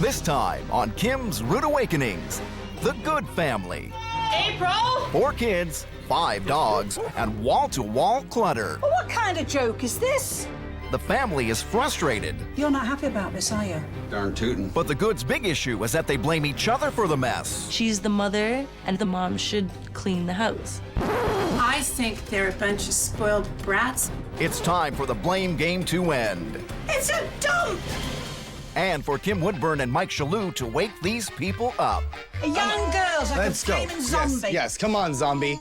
This time on Kim's Rude Awakenings, the Goode family. April! 4 kids, 5 dogs, and wall-to-wall clutter. Well, what kind of joke is this? The family is frustrated. You're not happy about this, are you? Darn tootin'. But the Goode's big issue is that they blame each other for the mess. She's the mother, and the mom should clean the house. I think they're a bunch of spoiled brats. It's time for the blame game to end. It's a dump! And for Kim Woodburn and Mike Chalut to wake these people up. A young girl's like Let's a go. screaming zombie. Yes, come on, zombie.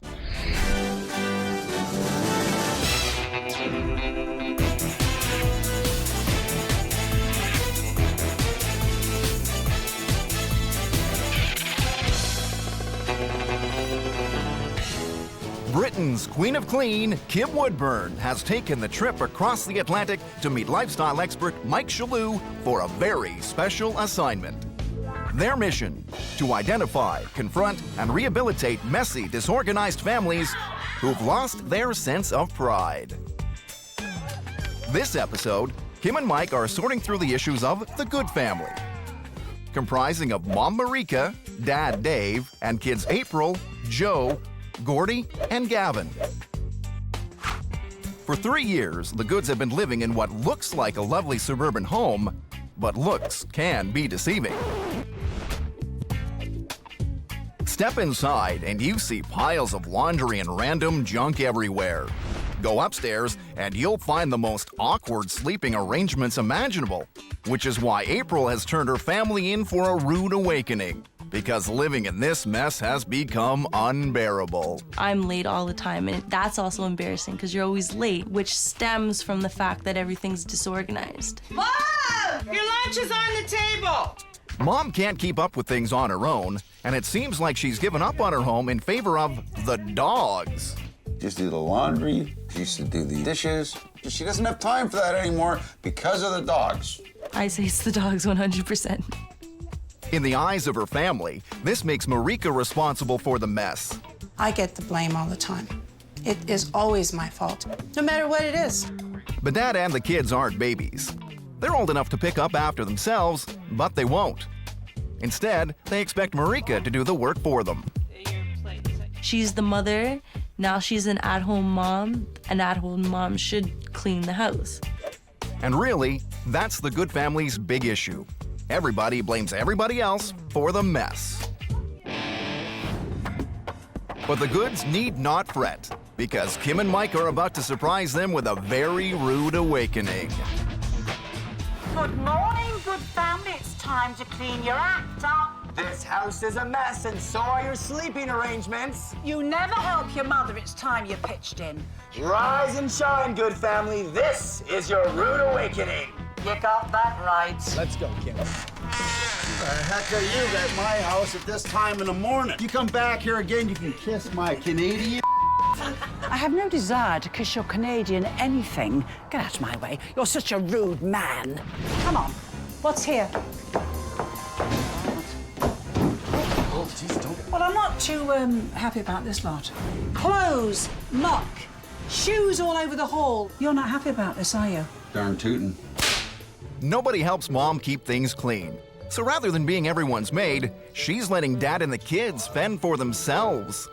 Britain's Queen of Clean, Kim Woodburn, has taken the trip across the Atlantic to meet lifestyle expert Mike Chalut for a very special assignment. Their mission: to identify, confront, and rehabilitate messy, disorganized families who've lost their sense of pride. This episode, Kim and Mike are sorting through the issues of the Goode family, comprising of Mom Marika, Dad Dave, and kids April, Joe, Gordy, and Gavin. For 3 years, the Goodes have been living in what looks like a lovely suburban home, but looks can be deceiving. Step inside and you see piles of laundry and random junk everywhere. Go upstairs and you'll find the most awkward sleeping arrangements imaginable, which is why April has turned her family in for a rude awakening, because living in this mess has become unbearable. I'm late all the time, and that's also embarrassing because you're always late, which stems from the fact that everything's disorganized. Mom! Your lunch is on the table! Mom can't keep up with things on her own, and it seems like she's given up on her home in favor of the dogs. She used to do the laundry, she used to do the dishes. She doesn't have time for that anymore because of the dogs. I say it's the dogs 100%. In the eyes of her family, this makes Marika responsible for the mess. I get the blame all the time. It is always my fault, no matter what it is. But Dad and the kids aren't babies. They're old enough to pick up after themselves, but they won't. Instead, they expect Marika to do the work for them. She's the mother, now she's an at-home mom. An at-home mom should clean the house. And really, that's the Goode family's big issue. Everybody blames everybody else for the mess. But the Goodes need not fret, because Kim and Mike are about to surprise them with a very rude awakening. Good morning, Goode family. It's time to clean your act up. This house is a mess, and so are your sleeping arrangements. You never help your mother. It's time you pitched in. Rise and shine, Goode family. This is your rude awakening. You got that right. Let's go, Kim. The heck are you at my house at this time in the morning? You come back here again, you can kiss my Canadian. I have no desire to kiss your Canadian anything. Get out of my way. You're such a rude man. Come on. What's here? Oh, jeez, don't. Well, I'm not too happy about this lot. Clothes, muck, shoes all over the hall. You're not happy about this, are you? Darn tootin'. Nobody helps Mom keep things clean. So rather than being everyone's maid, she's letting Dad and the kids fend for themselves.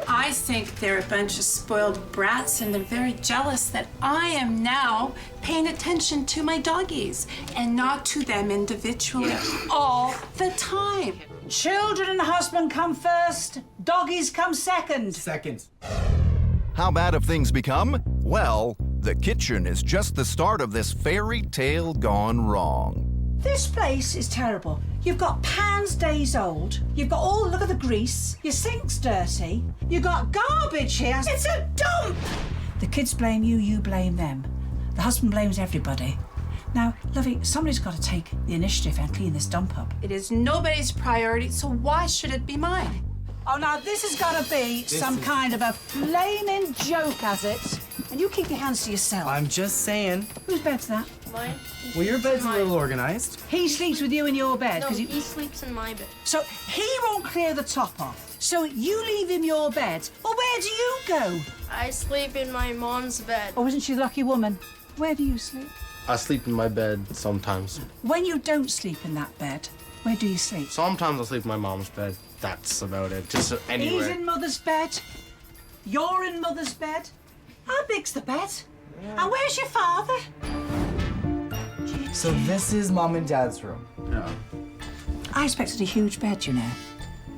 I think they're a bunch of spoiled brats, and they're very jealous that I am now paying attention to my doggies and not to them individually all the time. Children and husband come first. Doggies come second. Seconds. How bad have things become? Well, the kitchen is just the start of this fairy tale gone wrong. This place is terrible. You've got pans days old. You've got look at the grease. Your sink's dirty. You've got garbage here. It's a dump! The kids blame you, you blame them. The husband blames everybody. Now, lovey, somebody's got to take the initiative and clean this dump up. It is nobody's priority, so why should it be mine? Oh, now this has got to be some kind of a flaming joke, has it? And you keep your hands to yourself. I'm just saying. Whose bed's that? Mine. Well, your bed's a little organized. He sleeps with you in your bed. No, 'cause you... he sleeps in my bed. So he won't clear the top off. So you leave him your bed. Well, where do you go? I sleep in my mom's bed. Oh, isn't she a lucky woman? Where do you sleep? I sleep in my bed sometimes. When you don't sleep in that bed, where do you sleep? Sometimes I sleep in my mom's bed. That's about it. Just anywhere. He's in Mother's bed. You're in Mother's bed. How big's the bed? And where's your father? So this is Mom and Dad's room. Yeah. I expected a huge bed, you know,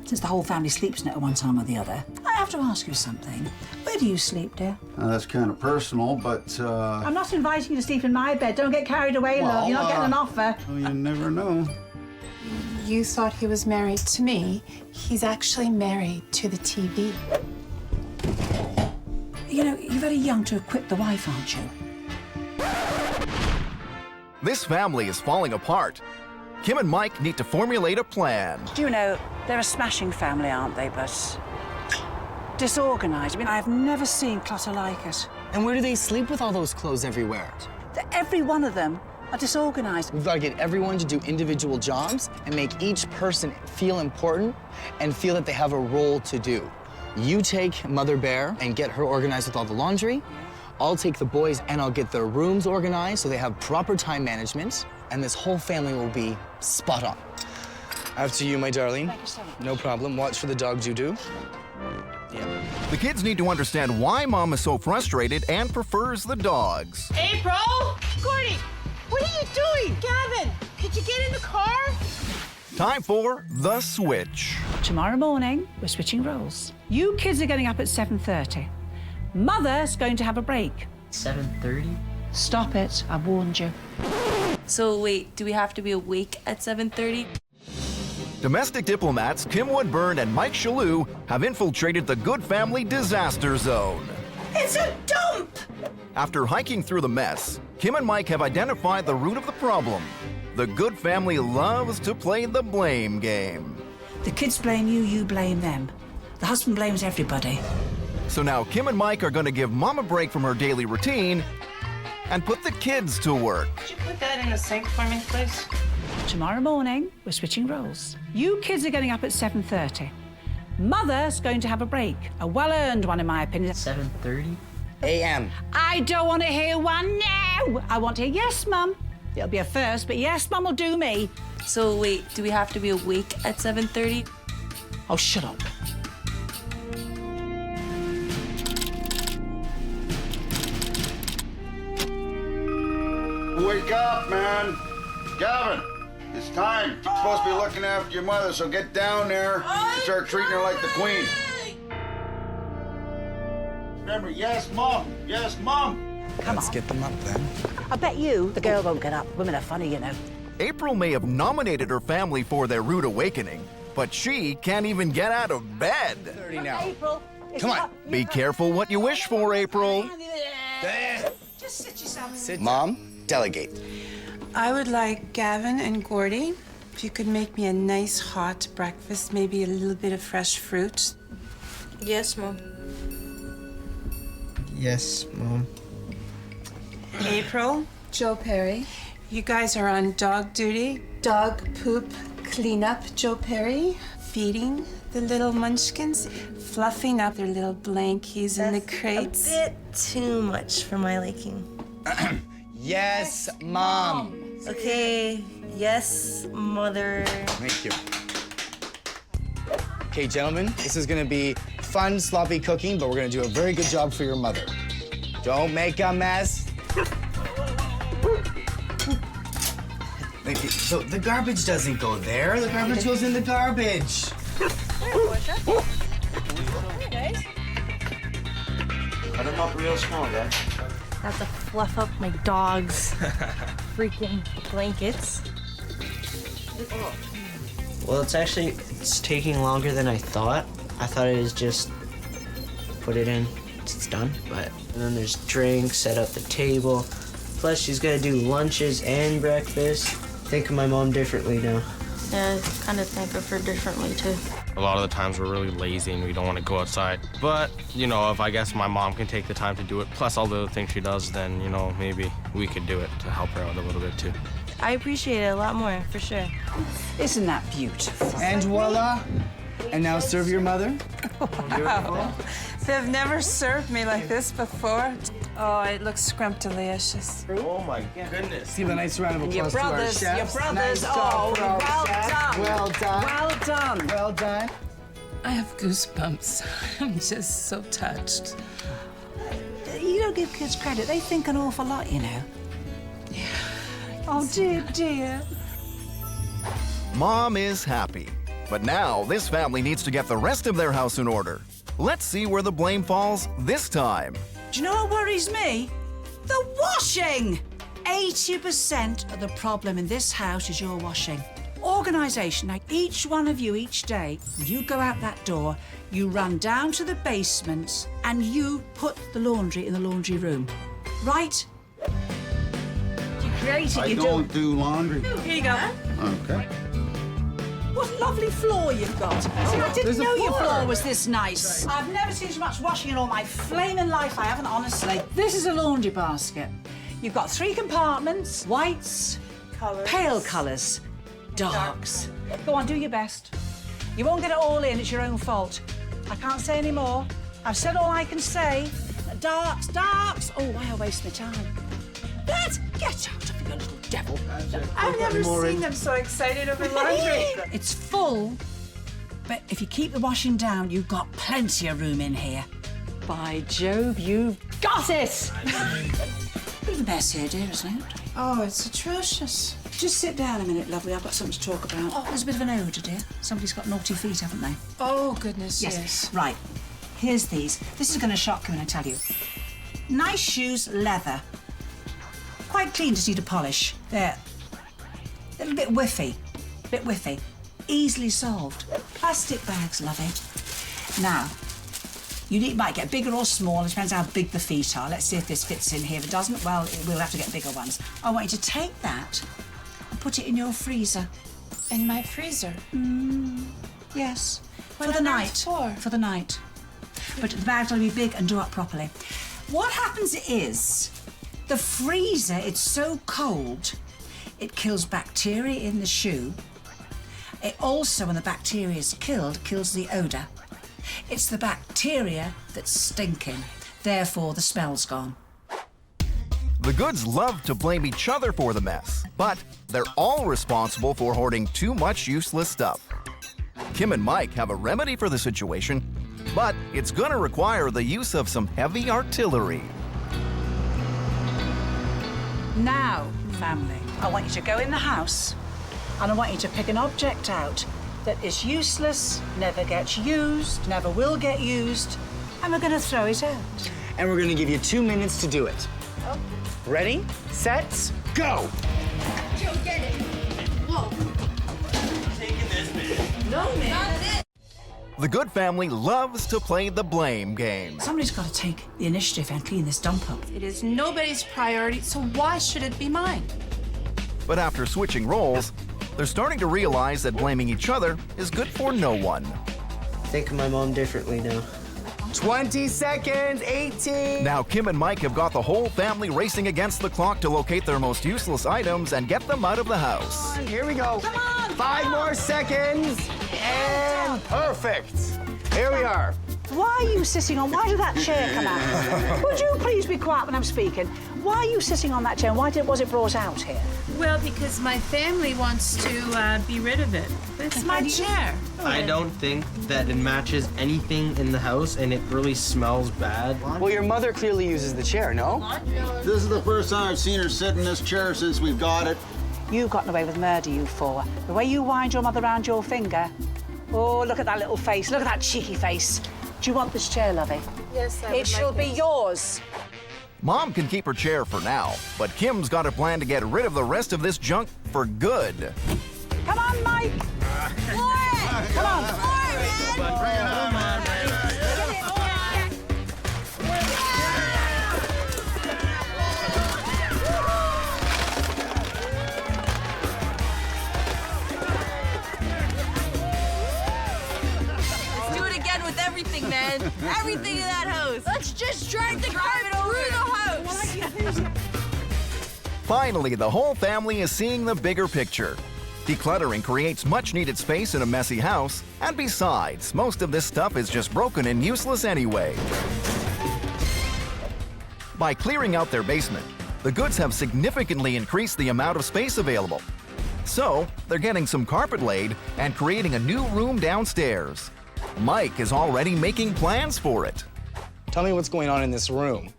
since the whole family sleeps in it at one time or the other. I have to ask you something. Where do you sleep, dear? That's kind of personal, but, I'm not inviting you to sleep in my bed. Don't get carried away, love. You're not getting an offer. well, you never know. You thought he was married to me. He's actually married to the TV. You know, you're very young to have quit the wife, aren't you? This family is falling apart. Kim and Mike need to formulate a plan. Do you know, they're a smashing family, aren't they? But disorganized. I mean, I've never seen clutter like it. And where do they sleep with all those clothes everywhere? Every one of them are disorganized. We've got to get everyone to do individual jobs and make each person feel important and feel that they have a role to do. You take Mother Bear and get her organized with all the laundry. I'll take the boys and I'll get their rooms organized so they have proper time management, and this whole family will be spot on. After you, my darling. Thank you so much. No problem. Watch for the dogs, you do. Yeah. The kids need to understand why Mom is so frustrated and prefers the dogs. April! Gordy! What are you doing? Gavin, could you get in the car? Time for the switch. Tomorrow morning, we're switching roles. You kids are getting up at 7:30. Mother's going to have a break. 7:30? Stop it, I warned you. So wait, do we have to be awake at 7:30? Domestic diplomats Kim Woodburn and Mike Chalut have infiltrated the Goode family disaster zone. It's a dump! After hiking through the mess, Kim and Mike have identified the root of the problem. The Goode family loves to play the blame game. The kids blame you, you blame them. The husband blames everybody. So now Kim and Mike are going to give Mom a break from her daily routine and put the kids to work. Could you put that in the sink for me, please? Tomorrow morning, we're switching roles. You kids are getting up at 7:30. Mother's going to have a break. A well-earned one, in my opinion. 7:30? A.M. I don't want to hear one now. I want to hear yes, Mum. It'll be a first, but yes, Mum will do me. So wait, do we have to be awake at 7:30? Oh, shut up. Wake up, man. Gavin, it's time. You're supposed to be looking after your mother, so get down there and start treating her like the queen. Remember, yes, Mom. Yes, Mom. Let's get them up then. I bet you the girl won't get up. Women are funny, you know. April may have nominated her family for their rude awakening, but she can't even get out of bed. 30 now. April, Come on. Be careful what you wish for, April. Just sit yourself. Sit. Mom, delegate. I would like Gavin and Gordy, if you could make me a nice hot breakfast, maybe a little bit of fresh fruit. Yes, Mom. Yes, Mom. April, Joe Perry, you guys are on dog duty. Dog poop cleanup, Joe Perry. Feeding the little munchkins, fluffing up their little blankies in the crates. A bit too much for my liking. Yes, Mom. Okay, yes, Mother. Thank you. Okay, gentlemen, this is gonna be fun, sloppy cooking, but we're gonna do a very good job for your mother. Don't make a mess. So the garbage doesn't go there. The garbage goes in the garbage. Cut them up real small, guys. Have to fluff up my dog's freaking blankets. Well, it's taking longer than I thought. I thought it was just put it in, it's done. But and then there's drinks, set up the table. Plus, she's got to do lunches and breakfast. Think of my mom differently now. Yeah, I kind of think of her differently, too. A lot of the times we're really lazy and we don't want to go outside. But, you know, if I guess my mom can take the time to do it, plus all the other things she does, then, you know, maybe we could do it to help her out a little bit, too. I appreciate it a lot more, for sure. Isn't that beautiful? And voila. And now serve your mother. Wow. They've never served me like this before. Oh, it looks scrumptious. Oh my goodness. Give a nice round of And your applause to our brothers, chefs. your brothers. Nice job Oh, for our well chefs. done. Well done. Well done. Well done. I have goosebumps. I'm just so touched. You don't give kids credit. They think an awful lot, you know. Yeah. Oh, dear, dear. Mom is happy. But now this family needs to get the rest of their house in order. Let's see where the blame falls this time. Do you know what worries me? The washing! 80% of the problem in this house is your washing. Organisation, like each one of you each day, when you go out that door, you run down to the basement and you put the laundry in the laundry room. Right? You create it, I you don't do laundry. Here you go. Okay. What a lovely floor you've got. See, I didn't there's a know your floor. floor was this nice. I've never seen so much washing in all my flaming life, I haven't, honestly. This is a laundry basket. You've got 3 compartments, whites, pale colours, darks. Go on, do your best. You won't get it all in, it's your own fault. I can't say any more. I've said all I can say. Darks, darks. Oh, why I waste my time? Get out of here, little devil. I've never seen them so excited over laundry. It's full, but if you keep the washing down, you've got plenty of room in here. By Jove, you've got it! Bit of a mess here, dear, isn't it? Oh, it's atrocious. Just sit down a minute, lovely. I've got something to talk about. Oh, there's a bit of an odour, dear. Somebody's got naughty feet, haven't they? Oh, goodness, yes. Right. Here's these. This is going to shock you when I tell you. Nice shoes, leather. Quite clean, just need a polish. They're a little bit whiffy. Easily solved. Plastic bags, lovey. Now, you might get bigger or small. It depends how big the feet are. Let's see if this fits in here. If it doesn't, well, we'll have to get bigger ones. I want you to take that and put it in your freezer. In my freezer? Yes. What For the on night. earth for? For the night. But the bag's got to be big and do up properly. What happens is, the freezer, it's so cold, it kills bacteria in the shoe. It also, when the bacteria is killed, kills the odour. It's the bacteria that's stinking. Therefore, the smell's gone. The Goodes love to blame each other for the mess, but they're all responsible for hoarding too much useless stuff. Kim and Mike have a remedy for the situation, but it's gonna require the use of some heavy artillery. Now, family, I want you to go in the house and I want you to pick an object out that is useless, never gets used, never will get used, and we're going to throw it out. And we're gonna give you 2 minutes to do it. Ready, set, go! Joe, get it. Whoa. No, man. The Goode family loves to play the blame game. Somebody's got to take the initiative and clean this dump up. It is nobody's priority, so why should it be mine? But after switching roles, they're starting to realize that blaming each other is good for no one. Think of my mom differently now. 20 seconds, 18. Now Kim and Mike have got the whole family racing against the clock to locate their most useless items and get them out of the house. Here we go. Come on! 5 more seconds. And perfect. Here we are. Why are you sitting on? Why did that chair come out? Would you please be quiet when I'm speaking? Why are you sitting on that chair? Why was it brought out here? Well, because my family wants to be rid of it. It's my chair. I don't think that it matches anything in the house, and it really smells bad. Well, your mother clearly uses the chair, no? This is the first time I've seen her sit in this chair since we've got it. You've gotten away with murder, you four. The way you wind your mother round your finger. Oh, look at that little face. Look at that cheeky face. Do you want this chair, lovey? Yes, I It shall be yours. Mom can keep her chair for now, but Kim's got a plan to get rid of the rest of this junk for good. Come on, Mike. Come on. Do it again with everything, man. Everything in that house. Let's just drive the car through the house. Finally, the whole family is seeing the bigger picture. Decluttering creates much-needed space in a messy house, and besides, most of this stuff is just broken and useless anyway. By clearing out their basement, the Goodes have significantly increased the amount of space available. So, they're getting some carpet laid and creating a new room downstairs. Mike is already making plans for it. Tell me what's going on in this room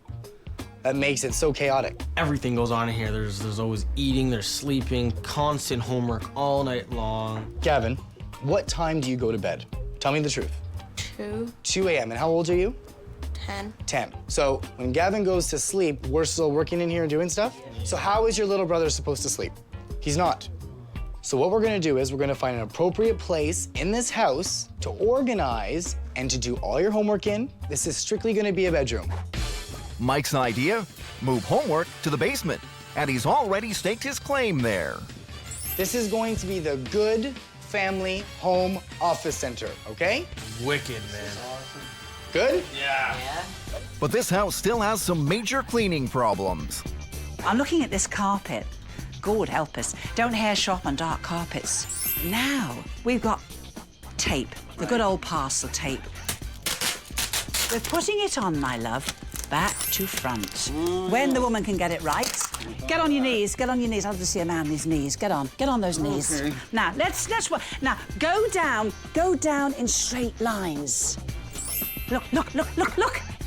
that makes it so chaotic. Everything goes on in here. There's always eating, there's sleeping, constant homework all night long. Gavin, what time do you go to bed? Tell me the truth. 2 a.m. And how old are you? 10. 10. So when Gavin goes to sleep, we're still working in here and doing stuff? So how is your little brother supposed to sleep? He's not. So what we're gonna do is we're gonna find an appropriate place in this house to organize and to do all your homework in. This is strictly gonna be a bedroom. Mike's idea? Move homework to the basement, and he's already staked his claim there. This is going to be the Goode Family Home Office Center, okay? Wicked, man. Good? Yeah. But this house still has some major cleaning problems. I'm looking at this carpet. God help us. Don't hair shop on dark carpets. Now, we've got tape, the good old parcel tape. We're putting it on, my love, back to front. When the woman can get it right. Get on your knees, get on your knees. I'd love to see a man on his knees. Get on those knees. Okay. Now, let's now, go down in straight lines. Look.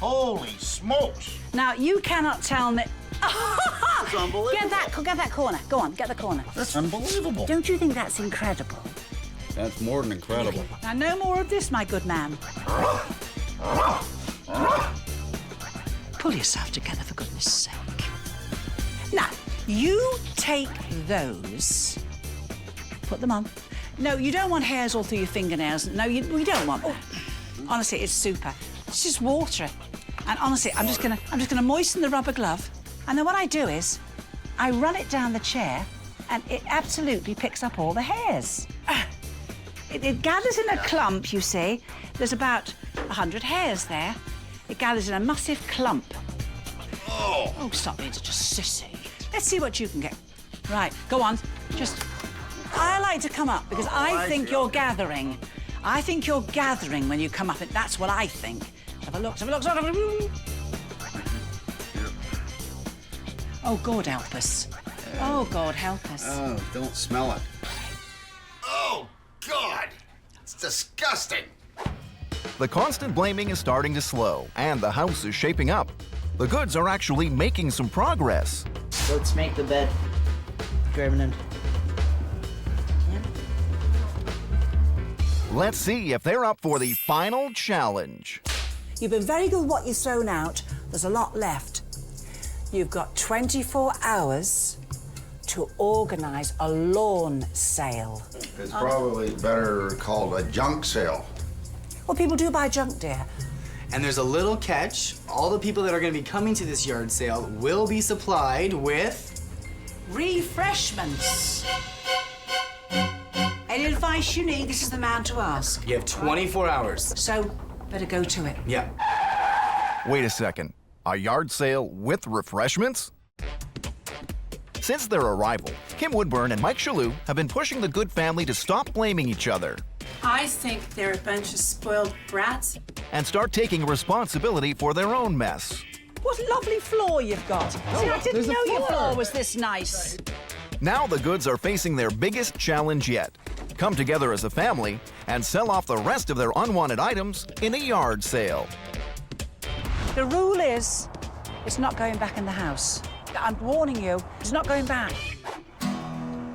Holy smokes! Now, you cannot tell me... That's unbelievable. Get that corner. Go on, get the corner. That's unbelievable. Don't you think that's incredible? That's more than incredible. Now, no more of this, my good man. Pull yourself together, for goodness sake. Now, you take those, put them on. No, you don't want hairs all through your fingernails. No, we don't want that. Honestly, it's super. It's just water. And honestly, I'm just gonna moisten the rubber glove. And then what I do is, I run it down the chair, and it absolutely picks up all the hairs. It gathers in a clump, you see. There's about 100 hairs there. It gathers in a massive clump. Oh, stop being such a sissy. Let's see what you can get. Right, go on. I like to come up because I think you're gathering. I think you're gathering when you come up, and that's what I think. Have a look. Oh, God help us. Oh, God help us. Oh, don't smell it. Oh, God! It's disgusting. The constant blaming is starting to slow, and the house is shaping up. The Goodes are actually making some progress. Let's make the bed. Grab an end. Let's see if they're up for the final challenge. You've been very good with what you've thrown out. There's a lot left. You've got 24 hours to organise a lawn sale. It's probably better called a junk sale. Well, people do buy junk, dear. And there's a little catch. All the people that are gonna be coming to this yard sale will be supplied with... refreshments. Any advice you need, this is the man to ask. You have 24 hours. So, better go to it. Yeah. Wait a second. A yard sale with refreshments? Since their arrival, Kim Woodburn and Mike Chalut have been pushing the Goode family to stop blaming each other I think they're a bunch of spoiled brats. and start taking responsibility for their own mess. What a lovely floor you've got. See, I didn't know your floor was this nice. Now the Goodes are facing their biggest challenge yet. Come together as a family and sell off the rest of their unwanted items in a yard sale. The rule is, it's not going back in the house. I'm warning you, it's not going back.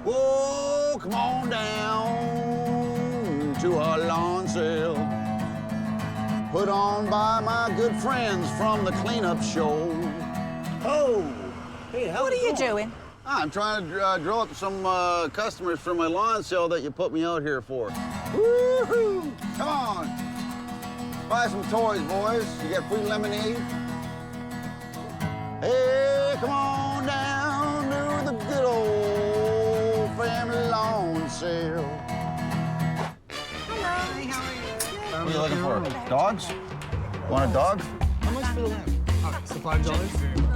Whoa, come on down to our lawn sale. Put on by my good friends from the cleanup show. Oh, hey, What are you doing? I'm trying to draw up some customers for my lawn sale that you put me out here for. Woo-hoo! Come on. Buy some toys, boys. You got free lemonade. Hey, come on down to the good old family lawn sale. Hello. Hey, how are you? What are you looking for? Dogs? Want a dog? How much for the lamp? So $5?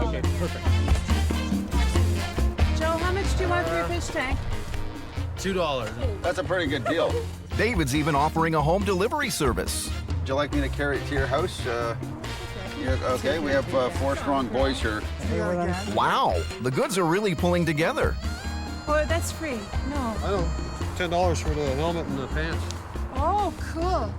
Okay, perfect. Joe, how much do you want for your fish tank? $2. That's a pretty good deal. David's even offering a home delivery service. Would you like me to carry it to your house? Yes, okay, we have 4 strong boys here. Wow, the Goods are really pulling together. Well, that's free. No. I know. $10 for the helmet and the pants. Oh, cool.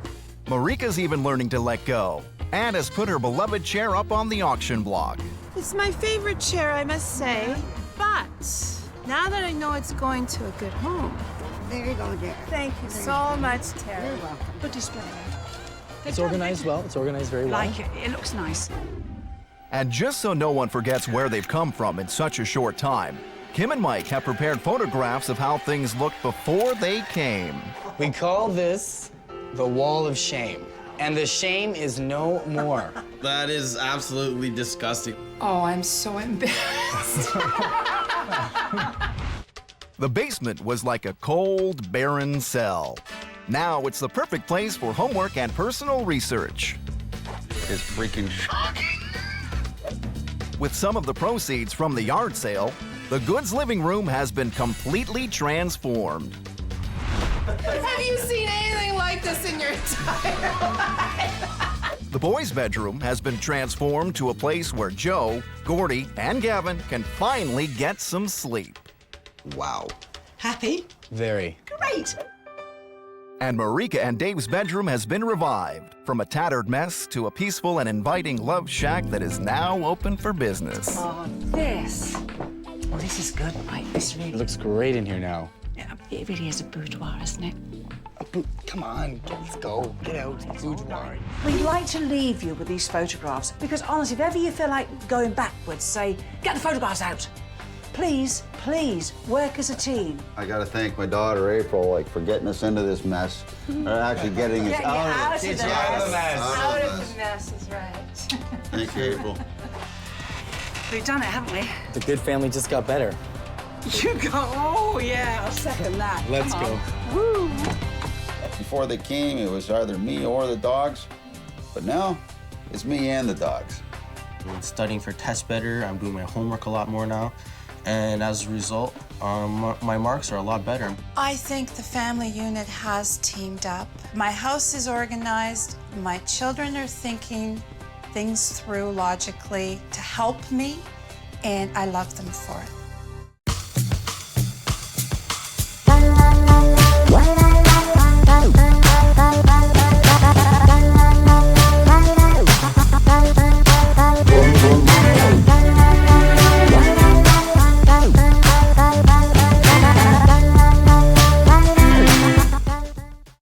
Marika's even learning to let go and has put her beloved chair up on the auction block. It's my favorite chair, I must say. But now that I know it's going to a good home. There you go, dear. Thank you so much, Tara. You're welcome. Good display. It's organized well. It's organized very well. Like it. It looks nice. And just so no one forgets where they've come from in such a short time, Kim and Mike have prepared photographs of how things looked before they came. We call this the wall of shame. And the shame is no more. That is absolutely disgusting. Oh, I'm so embarrassed. The basement was like a cold, barren cell. Now it's the perfect place for homework and personal research. It's freaking shocking. With some of the proceeds from the yard sale, the Goods living room has been completely transformed. Have you seen anything like this in your entire life? The boys' bedroom has been transformed to a place where Joe, Gordy, and Gavin can finally get some sleep. Wow. Happy? Very. Great. And Marika and Dave's bedroom has been revived, from a tattered mess to a peaceful and inviting love shack that is now open for business. Oh, this. Oh, this is good, Mike. This really. It looks great in here now. Yeah, it really is a boudoir, isn't it? Come on, let's go. Get out. Boudoir. We'd like to leave you with these photographs because, honestly, if ever you feel like going backwards, say, get the photographs out. Please, please, work as a team. I gotta thank my daughter, April, for getting us into this mess. Or actually getting us out of the mess. Out of the mess is right. Thank you, April. We've done it, haven't we? The Good family just got better. You go, oh yeah, I'll second that. Let's Come go. on. Woo. Before they came, it was either me or the dogs. But now, it's me and the dogs. I'm studying for tests better. I'm doing my homework a lot more now. And as a result, my marks are a lot better. I think the family unit has teamed up. My house is organized. My children are thinking things through logically to help me, and I love them for it.